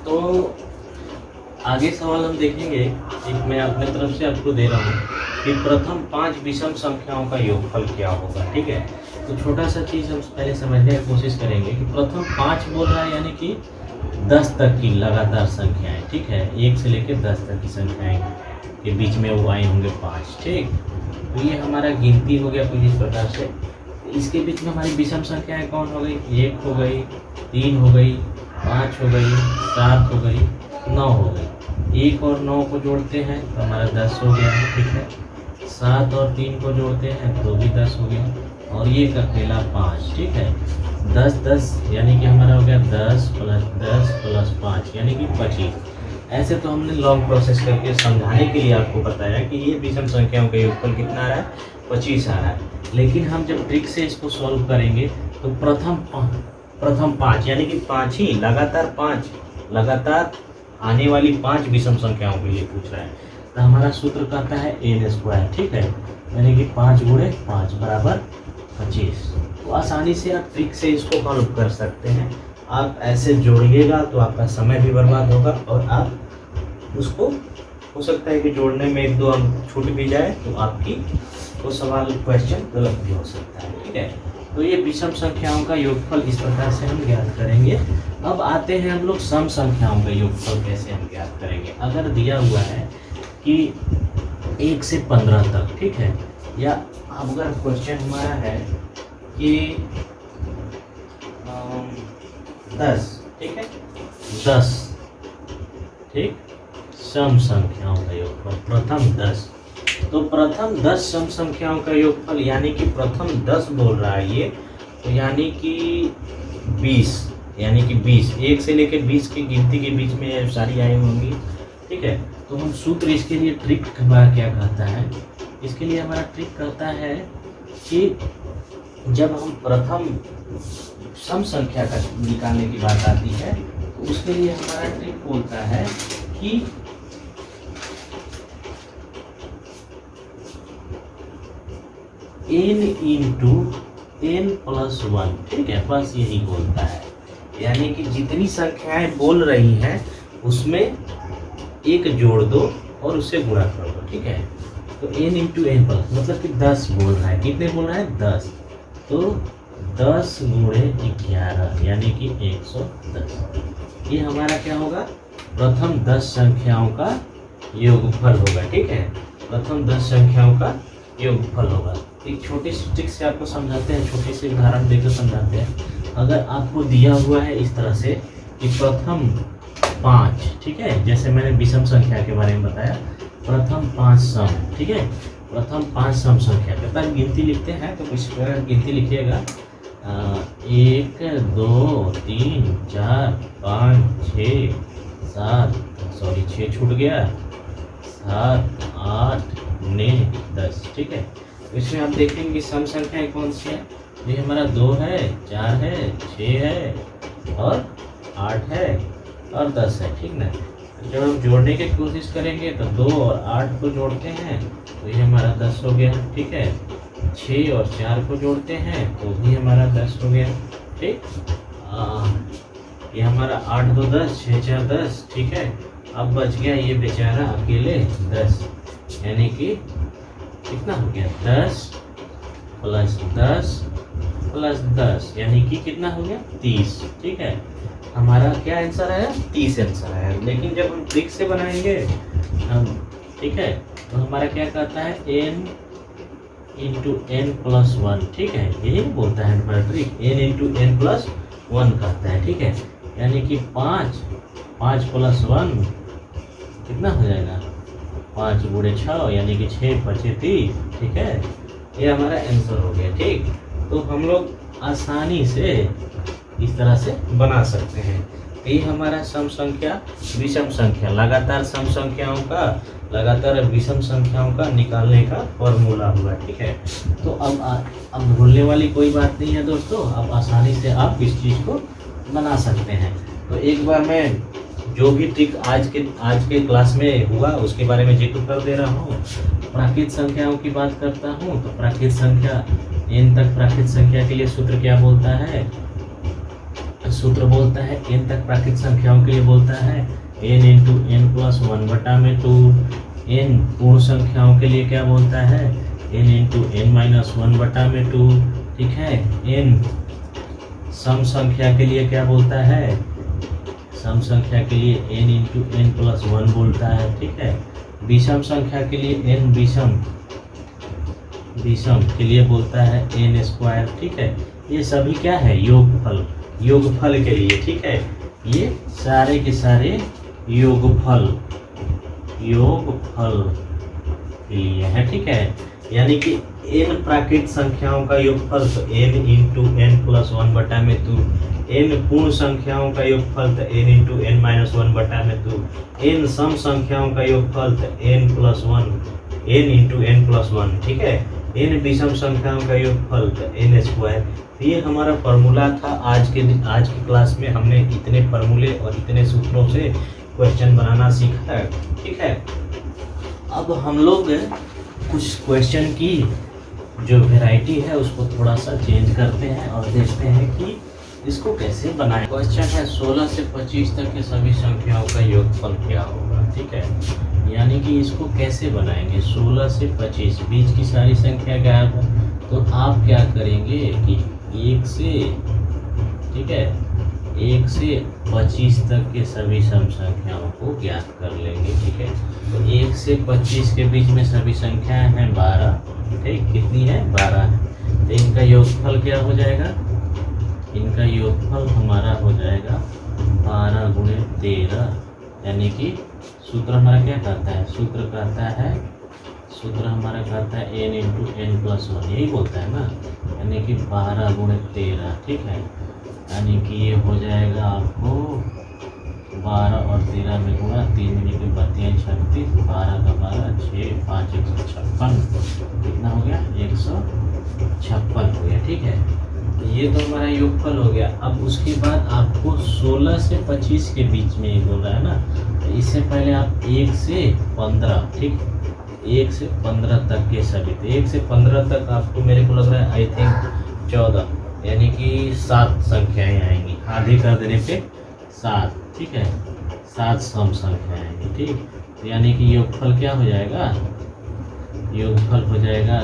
तो आगे सवाल हम देखेंगे, एक मैं अपने तरफ से आपको दे रहा हूँ कि प्रथम 5 विषम संख्याओं का योगफल क्या होगा। ठीक है, तो छोटा सा चीज़ हम पहले समझने की कोशिश करेंगे कि प्रथम 5 बोल रहा है यानी कि 10 तक की लगातार संख्याएं। ठीक है, 1 से लेकर 10 तक की संख्याएं के बीच में वो आए होंगे 5। ठीक, तो ये हमारा गिनती हो गया कुछ इस प्रकार से। इसके बीच में हमारी विषम संख्याएं कौन हो गई? 1 हो गई, 3 हो गई, 5 हो गई, 7 हो गई, 9 हो गई। 1 और 9 को जोड़ते हैं तो हमारा 10 हो गया। ठीक है, 7 और 3 को जोड़ते हैं तो भी 10 हो गया, और ये अकेला 5। ठीक है, 10 10 यानी कि हमारा हो गया 10 + 10 + 5 यानी कि 25। ऐसे तो हमने लॉन्ग प्रोसेस करके समझाने के लिए आपको बताया कि ये विषम संख्याओं का योगफल कितना आ रहा है, 25 आ रहा है। लेकिन हम जब ट्रिक से इसको सॉल्व करेंगे तो प्रथम 5 यानी कि 5 ही लगातार आने वाली 5 विषम संख्याओं के लिए पूछ रहा है। तो हमारा सूत्र कहता है n²। ठीक है, यानी कि 5 × 5 = 25। तो आसानी से आप ट्रिक से इसको सॉल्व कर सकते हैं। आप ऐसे जोड़िएगा तो आपका समय भी बर्बाद होगा, और आप उसको हो सकता है कि जोड़ने में 1-2 अंक छूट भी जाए तो आपकी वो सवाल क्वेश्चन गलत भी हो सकता है। ठीक है, तो ये विषम संख्याओं का योगफल इस प्रकार से हम ज्ञात करेंगे। अब आते हैं हम लोग सम संख्याओं का योगफल कैसे हम ज्ञात करेंगे। अगर दिया हुआ है कि 1 से 15 तक, ठीक है, या अब अगर क्वेश्चन हमारा है कि 10, ठीक है, 10, ठीक, सम संख्याओं का योगफल प्रथम 10। तो प्रथम 10 सम संख्याओं का योगफल यानी कि प्रथम 10 बोल रहा है ये, तो यानी कि 20, यानी कि 20, 1 से लेकर 20 की गिनती के बीच में ये सारी आई होंगी। ठीक है, तो हम सूत्र इसके लिए ट्रिक हमारा क्या कहता है, इसके लिए हमारा ट्रिक कहता है कि जब हम प्रथम सम संख्या का निकालने की बात आती है तो उसके लिए हमारा ट्रिक बोलता है कि n × n + 1। ठीक है, बस यही बोलता है, यानी कि जितनी संख्याएं बोल रही हैं उसमें एक जोड़ दो और उससे गुणा कर दो। ठीक है, तो n × n + मतलब कि 10 बोल रहा है। कितने बोल रहा है? 10। तो 10 × 11 यानी कि 110। ये हमारा क्या होगा? प्रथम 10 संख्याओं का योगफल होगा। ठीक है, प्रथम 10 संख्याओं का योगफल होगा। एक छोटी सी ट्रिक से आपको समझाते हैं, छोटी सी उदाहरण देकर समझाते हैं। अगर आपको दिया हुआ है इस तरह से कि प्रथम 5, ठीक है, जैसे मैंने विषम संख्या के बारे में बताया, प्रथम 5 सम, ठीक है, प्रथम 5 सम संख्या के बाद गिनती लिखते हैं तो कुछ गिनती लिखिएगा। 1 2 3 4 5 6 7, सॉरी 6 छूट गया, 7 8 9 10। ठीक है, इसमें आप देखेंगे सम संख्याएं कौन सी है। ये हमारा 2 है, 4 है, 6 है और 8 है और 10 है। ठीक ना, जब हम जोड़ने की कोशिश करेंगे तो 2 और 8 को जोड़ते हैं तो ये हमारा 10 हो गया। ठीक है, 6 और 4 को जोड़ते हैं तो भी हमारा 10 हो गया। ठीक, ये हमारा 8 2 10, 6 4 10। ठीक है, अब बच गया ये बेचारा अकेले 10, यानी कि कितना हो गया? 10 + 10 + 10 यानी कि कितना हो गया? 30। ठीक है, हमारा क्या आंसर आया? 30 आंसर आया। लेकिन जब हम ट्रिक से बनाएंगे हम, ठीक है, तो हमारा क्या कहता है? n × n + 1। ठीक है, यही बोलता है हमारा ट्रिक, n × n + 1 कहता है। ठीक है, यानी कि 5 + 1 कितना हो जाएगा? 5 × 6 यानी कि 6 × 5 30। ठीक है, ये हमारा आंसर हो गया। ठीक, तो हम लोग आसानी से इस तरह से बना सकते हैं। ये हमारा सम संख्या विषम संख्या, लगातार सम संख्याओं का, लगातार विषम संख्याओं का निकालने का फॉर्मूला हुआ। ठीक है, तो अब भूलने वाली कोई बात नहीं है दोस्तों। अब आसानी से आप इस चीज़ को बना सकते हैं। तो एक बार मैं जो भी ट्रिक आज के क्लास में हुआ उसके बारे में जिक्र कर दे रहा हूँ। प्राकृत संख्याओं की बात करता हूँ तो प्राकृत संख्या n तक प्राकृत संख्या के लिए सूत्र क्या बोलता है? सूत्र बोलता है n तक प्राकृत संख्याओं के लिए बोलता है n into n plus 1/2, n पूर्ण संख्याओं के लिए क्या बोलता है n इंटू एन माइनस 1/2, ठीक है। n सम संख्या के लिए क्या बोलता है, सम संख्या के लिए n इंटू एन प्लस 1 बोलता है, ठीक है। विषम संख्या के लिए n विषम के लिए बोलता है n स्क्वायर, ठीक है। ये सभी क्या है, योगफल के लिए, ठीक है। ये सारे के सारे योगफल के लिए है, ठीक है। यानी कि n प्राकृत संख्याओं का योगफल तो n into n plus 1/2, n पूर्ण संख्याओं का योगफल तो n into n minus 1/2, n सम संख्याओं का योगफल तो n इंटू एन प्लस 1, ठीक है। n विषम संख्याओं का योगफल तो n स्क्वायर। तो ये हमारा फार्मूला था। आज के क्लास में हमने इतने फार्मूले और इतने सूत्रों से क्वेश्चन बनाना सीखा है, ठीक है। अब हम लोग कुछ क्वेश्चन की जो वैरायटी है उसको थोड़ा सा चेंज करते हैं और देखते हैं कि इसको कैसे बनाएं। क्वेश्चन है 16 से 25 तक के सभी संख्याओं का योगफल क्या होगा, ठीक है। यानी कि इसको कैसे बनाएंगे, 16 से 25 बीच की सारी संख्या गायब है, तो आप क्या करेंगे कि 1 से, ठीक है, 1 से 25 तक के सभी सम संख्याओं को ज्ञात कर लेंगे, ठीक है। तो 1 से 25 के बीच में सभी संख्याएं हैं 12, ठीक, कितनी है 12 है। तो इनका योगफल क्या हो जाएगा, इनका योगफल हमारा हो जाएगा 12 गुणे 13, यानी कि सूत्र हमारा क्या कहता है, सूत्र हमारा कहता है n इंटू एन प्लस 1, यही बोलता है ना, यानी कि 12 गुणे 13, ठीक है। यानी कि ये हो जाएगा आपको 12 और 13 में गुणा, 3 मिनट के 32 36, 12 का 12, 6 5 156, कितना हो गया 156 हो गया, ठीक है। तो ये तो हमारा योगफल हो गया। अब उसके बाद आपको 16 से 25 के बीच में ये बोल रहा है ना, तो इससे पहले आप 1 से 15, ठीक, 1 से 15 तक के सभी, तो 1 से 15 तक आपको मेरे को लग रहा है आई थिंक 14, यानी कि 7 संख्याएं आएंगी, आधे कर देने पे 7, ठीक है, 7 सम संख्या आएंगी, ठीक। तो यानी कि योगफल क्या हो जाएगा, योगफल हो जाएगा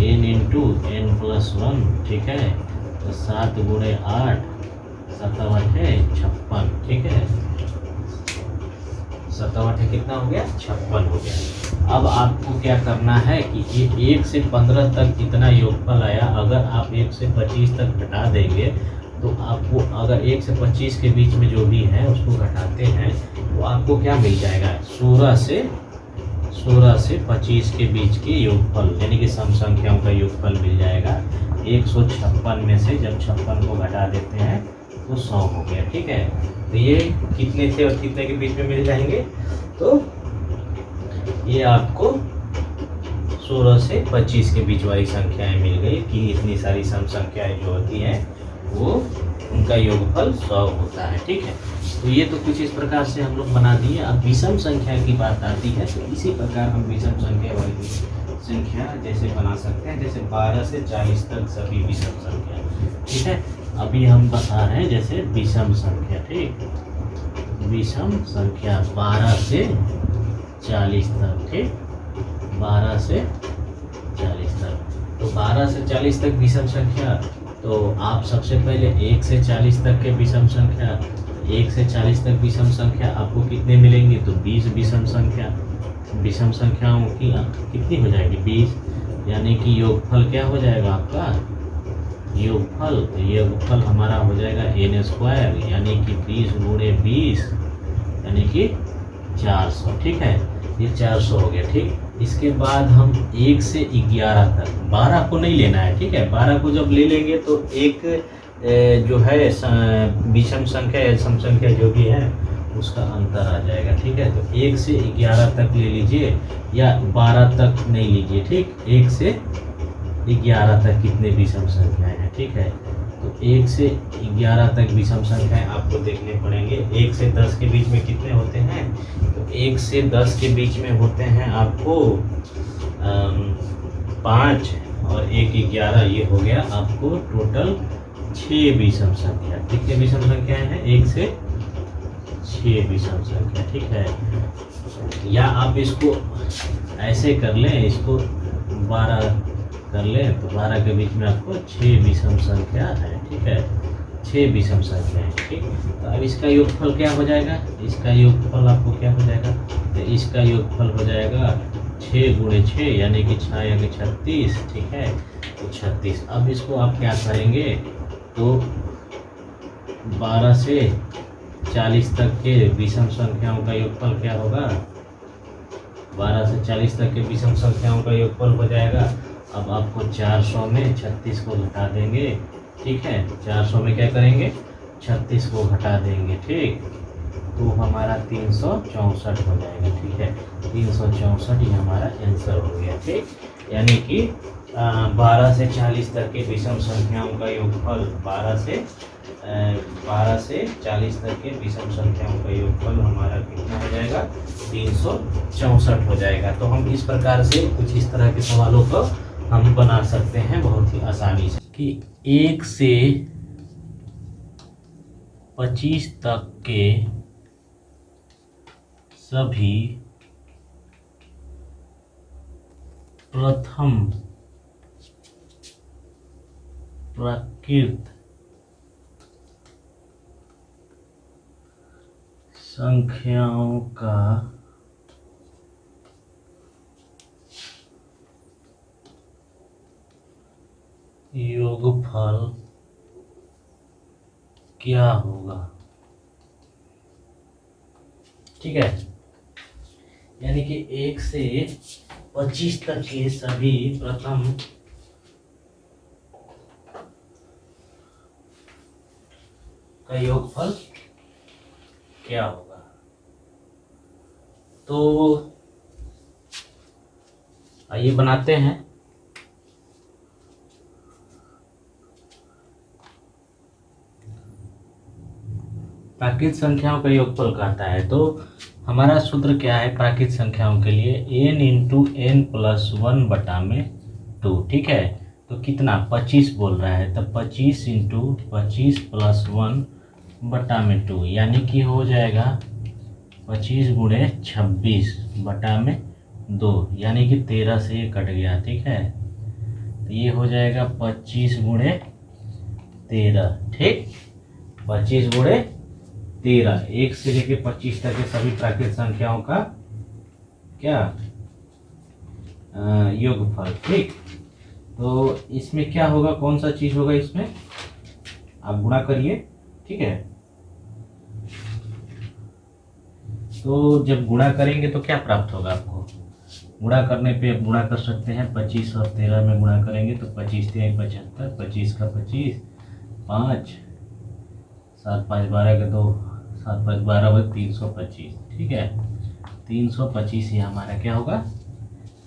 n इंटू एन प्लस 1, ठीक है। तो 7 गुणे 8 7 8 56, ठीक है, 7 8 कितना हो गया 56 हो गया। अब आपको क्या करना है कि ये 1 से 15 तक जितना योगफल आया, अगर आप 1 से 25 तक घटा देंगे तो आपको, अगर 1 से 25 के बीच में जो भी है उसको घटाते हैं तो आपको क्या मिल जाएगा, 16 से 25 के बीच के योगफल, यानी कि सम संख्याओं का योगफल मिल जाएगा। 156 में से जब 56 को घटा देते हैं तो 100 हो गया, ठीक है। तो ये कितने थे और कितने के बीच में मिल जाएंगे, तो ये आपको 16 से 25 के बीच वाली संख्याएं मिल गई कि इतनी सारी सम संख्याएं जो होती हैं वो उनका योगफल 100 होता है, ठीक है। तो ये तो कुछ इस प्रकार से हम लोग बना दिए। अब विषम संख्या की बात आती है तो इसी प्रकार हम विषम संख्या वाली संख्या जैसे बना सकते हैं, जैसे 12 से 40 तक सभी विषम संख्या, ठीक है। अभी हम बता रहे हैं जैसे विषम संख्या, ठीक, विषम संख्या 12 से 40 तक, ठीक, 12 से 40 तक। तो 12 से 40 तक विषम संख्या, तो आप सबसे पहले 1 से 40 तक के विषम संख्या, 1 से 40 तक विषम संख्या आपको कितने मिलेंगे, तो 20 विषम संख्याओं की कितनी हो जाएगी 20, यानी कि योगफल क्या हो जाएगा आपका, योगफल, तो योगफल हमारा हो जाएगा n स्क्वायर, यानी कि 20 गुणे 20 यानी कि 400, ठीक है। ये 400 हो गया, ठीक। इसके बाद हम 1 से 11 तक, 12 को नहीं लेना है, ठीक है। 12 को जब ले लेंगे तो एक जो है विषम संख्या या सम संख्या जो भी है उसका अंतर आ जाएगा, ठीक है। तो 1 से 11 तक ले लीजिए या 12 तक नहीं लीजिए, ठीक। 1 से 11 तक कितने विषम संख्याएं हैं, ठीक है। तो 1 से 11 तक विषम संख्याएं आपको देखने पड़ेंगे। 1 से 10 के बीच में कितने होते हैं, तो 1 से 10 के बीच में होते हैं आपको 5 और 1 11, ये हो गया आपको टोटल 6 विषम संख्या। कितने विषम संख्याएं हैं? 1 से 6 विषम संख्या, ठीक है। या आप इसको ऐसे कर लें, इसको 12 कर लें तो 12 के बीच में आपको 6 विषम संख्या है, ठीक है। 6 विषम संख्या है, ठीक। तो अब इसका योगफल क्या हो जाएगा? इसका योगफल आपको क्या हो जाएगा? तो इसका योगफल हो जाएगा 6 गुणे 6 यानी कि 6 या 36, ठीक है। तो 36। अब इसको आप क्या करेंगे? तो 12 से 40 तक के विषम संख्याओं का योगफल क्या होगा? 12 से 40 तक के विषम संख्याओं का योगफल हो जाएगा। अब आपको 400 में 36 को घटा देंगे, ठीक है। 400 में क्या करेंगे? 36 को घटा देंगे, ठीक। तो हमारा 364 हो जाएगा, ठीक है। 364 ये हमारा आंसर हो गया, ठीक। यानी कि 12 से 40 तक के विषम संख्याओं का योगफल 12 से 40 तक के विषम संख्याओं का योगफल हमारा कितना हो जाएगा? 364 हो जाएगा। तो हम इस प्रकार से कुछ इस तरह के सवालों को हम बना सकते हैं बहुत ही आसानी से कि 1 से 25 तक के सभी प्रथम प्राकृत संख्याओं का योगफल क्या होगा, ठीक है। यानी कि 1 से 25 तक के सभी प्रथम का योगफल क्या होगा। तो आइए बनाते हैं। प्राकृत संख्याओं का योगफल कहता है, तो हमारा सूत्र क्या है प्राकृत संख्याओं के लिए? n इंटू n प्लस 1 बटा में 2, ठीक है। तो कितना? 25 बोल रहा है, तब 25 इंटू 25 प्लस 1 बटा में 2 यानी कि हो जाएगा 25 गुणे 26 बटा में 2 यानी कि 13 से ये कट गया, ठीक है। तो ये हो जाएगा 25 गुणे 13, ठीक। 25 गुणे 13, 1 से लेके 25 तक के सभी प्राकृत संख्याओं का क्या योगफल, ठीक। तो इसमें क्या होगा? कौन सा चीज होगा इसमें? आप गुणा करिए, ठीक है। तो जब गुणा करेंगे तो क्या प्राप्त होगा आपको? गुणा करने पे आप गुणा कर सकते हैं। 25 और 13 में गुणा करेंगे तो 25 3 75, 25 का 25, 5 7 5 12 के 2, 7 5 12 325, ठीक है। 325 ये हमारा क्या होगा?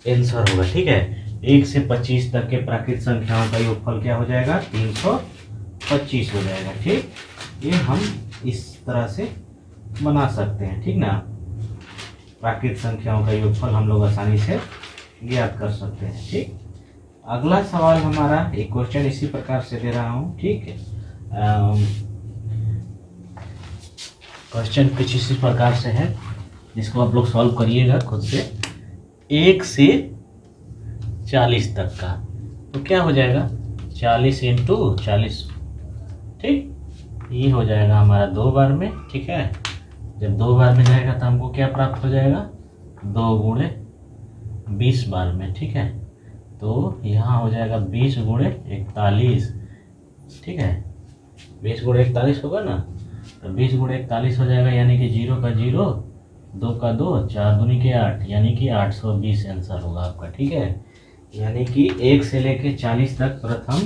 आंसर होगा, ठीक है। 1 से 25 तक के प्राकृत संख्याओं का योगफल क्या हो जाएगा? 325 हो जाएगा, ठीक। ये हम इस तरह से बना सकते हैं, ठीक ना। प्राकृत संख्याओं का योगफल हम लोग आसानी से ज्ञात कर सकते हैं, ठीक। अगला सवाल हमारा एक क्वेश्चन इसी प्रकार से दे रहा हूँ, ठीक है। क्वेश्चन कुछ इसी प्रकार से है जिसको आप लोग सॉल्व करिएगा खुद से। 1 से 40 तक का तो क्या हो जाएगा? 40 इंटू 40, ठीक। ये हो जाएगा हमारा 2 बार में, ठीक है। जब 2 बार में जाएगा तो हमको क्या प्राप्त हो जाएगा? 2 गुणे 20 बार में, ठीक है। तो यहाँ हो जाएगा 20 गुणे 41, ठीक है। 20 गुणे 41 होगा ना, तो 20 गुणे 41 हो जाएगा यानी कि 0 का 0, 2 का 2, 4 दूनी के 8 यानी कि 820 आंसर होगा आपका, ठीक है। यानी कि 1 से लेके 40 तक प्रथम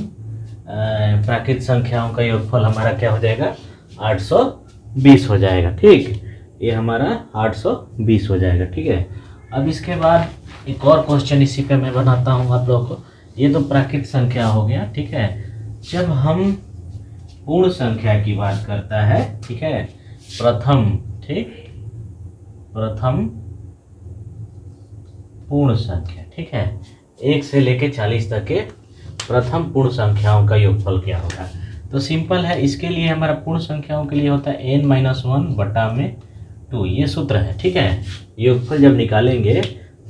प्राकृत संख्याओं का योगफल हमारा क्या हो जाएगा? 820 हो जाएगा, ठीक। ये हमारा 820 हो जाएगा, ठीक है। अब इसके बाद एक और क्वेश्चन इसी पे मैं बनाता हूँ आप लोगों को। ये तो प्राकृत संख्या हो गया, ठीक है। जब हम पूर्ण संख्या की बात करता है, ठीक है, प्रथम, ठीक, प्रथम पूर्ण संख्या, ठीक है। 1 से लेके 40 तक के प्रथम पूर्ण संख्याओं का योगफल क्या होगा? तो सिंपल है, इसके लिए हमारा पूर्ण संख्याओं के लिए होता है n-1/2, ये सूत्र है। ठीक है, योगफल जब निकालेंगे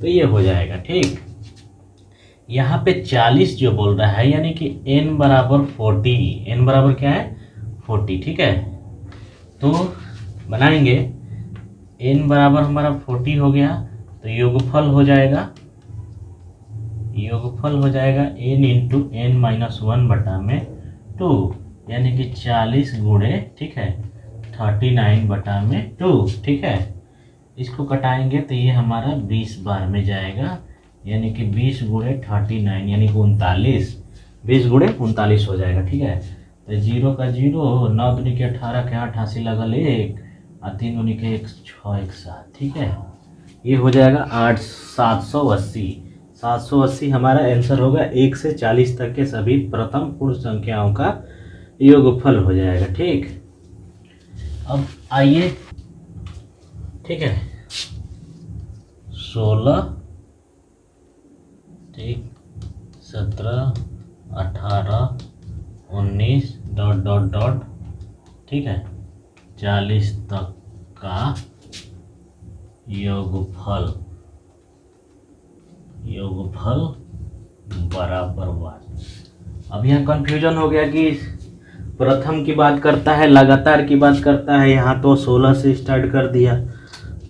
तो ये हो जाएगा। ठीक, यहाँ पे 40 जो बोल रहा है यानी कि n बराबर 40, n बराबर क्या है 40। ठीक है, तो बनाएंगे n बराबर हमारा 40 हो गया, तो योगफल हो जाएगा n इंटू n-1/2, यानी कि 40 गुणे, ठीक है, 39/2। ठीक है, इसको कटाएंगे तो ये हमारा 20 बार में जाएगा, यानी कि 20 गुणे 39 यानी कि 39, 20 गुणे 39 हो जाएगा। ठीक है, तो 0 का 0, 9 दूनी के 18 के 88 लगल 1 और 3 दूनी के 1 6 1 7। ठीक है, ये हो जाएगा 780। 780 हमारा आंसर होगा। 1 से 40 तक के सभी प्रथम पूर्ण संख्याओं का योगफल हो जाएगा। ठीक, अब आइए, ठीक है, 16, ठीक, 17, 18, 19 ... ठीक है, 40 तक का योगफल बराबर 1। अब यहाँ कंफ्यूजन हो गया कि प्रथम की बात करता है, लगातार की बात करता है, यहाँ तो 16 से स्टार्ट कर दिया,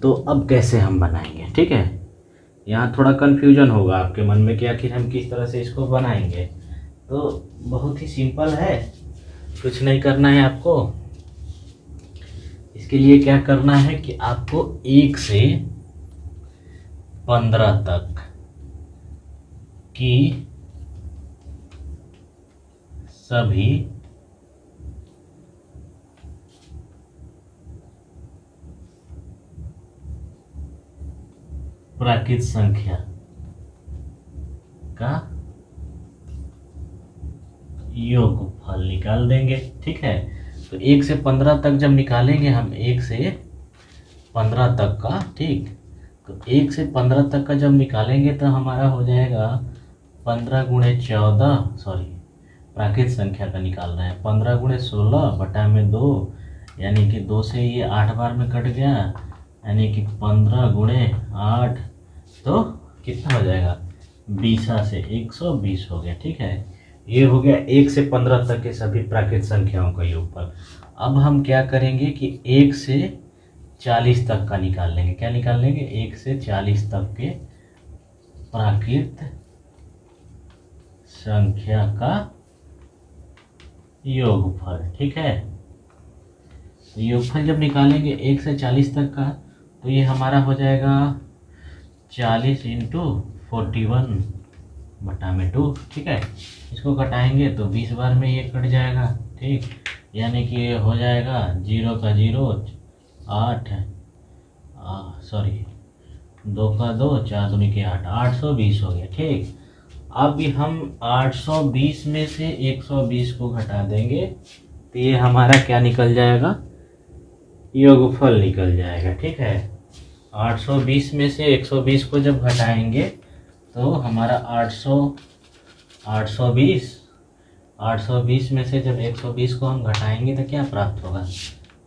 तो अब कैसे हम बनाएंगे। ठीक है, यहाँ थोड़ा कंफ्यूजन होगा आपके मन में कि आखिर हम किस तरह से इसको बनाएंगे। तो बहुत ही सिंपल है, कुछ नहीं करना है आपको। इसके लिए क्या करना है कि आपको 1 से 15 तक की सभी प्राकृत संख्या का योगफल निकाल देंगे। ठीक है, तो 1 से 15 तक जब निकालेंगे हम, 1 से 15 तक का, ठीक, तो 1 से 15 तक का जब निकालेंगे तो हमारा हो जाएगा 15 गुणे 14, सॉरी प्राकृत संख्या का निकाल रहे हैं, 15 गुणे 16 बटा में 2, यानी कि 2 से ये 8 बार में कट गया, यानी कि 15 गुणे 8, तो कितना हो जाएगा 20 से 120 हो गया। ठीक है, ये हो गया 1 से 15 तक के सभी प्राकृत संख्याओं का योगफल। अब हम क्या करेंगे कि 1 से 40 तक का निकाल लेंगे। क्या निकाल लेंगे, 1 से 40 तक के प्राकृत संख्या का योगफल। ठीक है, तो योगफल जब निकालेंगे 1 से 40 तक का, तो ये हमारा हो जाएगा 40 इंटू 41 बटा में 2। ठीक है, इसको कटाएंगे तो 20 बार में ये कट जाएगा। ठीक, यानी कि ये हो जाएगा 0 का 0, 8, सॉरी 2 का 2, 4 दूनी के 8, 820 हो गया। ठीक, अब हम 820 में से 120 को घटा देंगे तो ये हमारा क्या निकल जाएगा, योगफल निकल जाएगा। ठीक है, 820 में से 120 को जब घटाएंगे तो हमारा 820 में से जब 120 को हम घटाएंगे तो क्या प्राप्त होगा,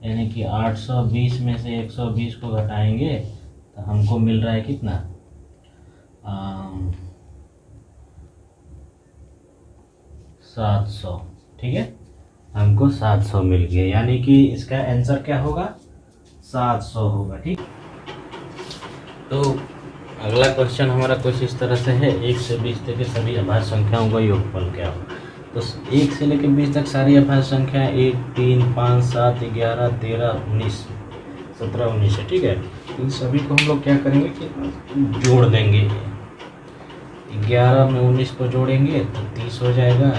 यानी कि 820 में से 120 को घटाएंगे तो हमको मिल रहा है कितना, 700। ठीक है, हमको 700 मिल गया, यानी कि इसका आंसर क्या होगा, 700 होगा। ठीक, तो अगला क्वेश्चन हमारा कुछ इस तरह से है, 1 से 20 तक के सभी अभाज्य संख्याओं का योगफल क्या हो। तो 1 से लेकर 20 तक सारी अभाज्य संख्याएं 1, 3, 5, 7, 11, 13, 19, 17, 19 है। ठीक है, इन सभी को हम लोग क्या करेंगे कि जोड़ देंगे। 11 में 19 को जोड़ेंगे तो 30 हो जाएगा,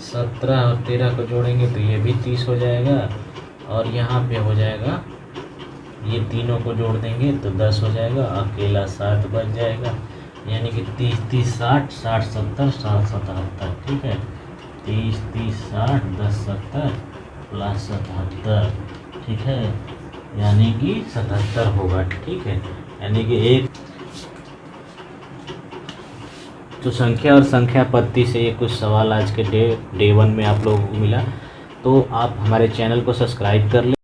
17 और 13 को जोड़ेंगे तो ये भी 30 हो जाएगा, और यहाँ पे हो जाएगा, ये तीनों को जोड़ देंगे तो 10 हो जाएगा, अकेला 7 बच जाएगा, यानी कि 30, 30, 60, 60, 70, 60, 77। ठीक है, 30, 30, 60, 10, 70 प्लस 77। ठीक है, यानी कि 77 होगा। ठीक है, यानी कि एक तो संख्या और संख्या पत्ती से ये कुछ सवाल आज के डे 1 में आप लोगों को मिला। तो आप हमारे चैनल को सब्सक्राइब कर लें।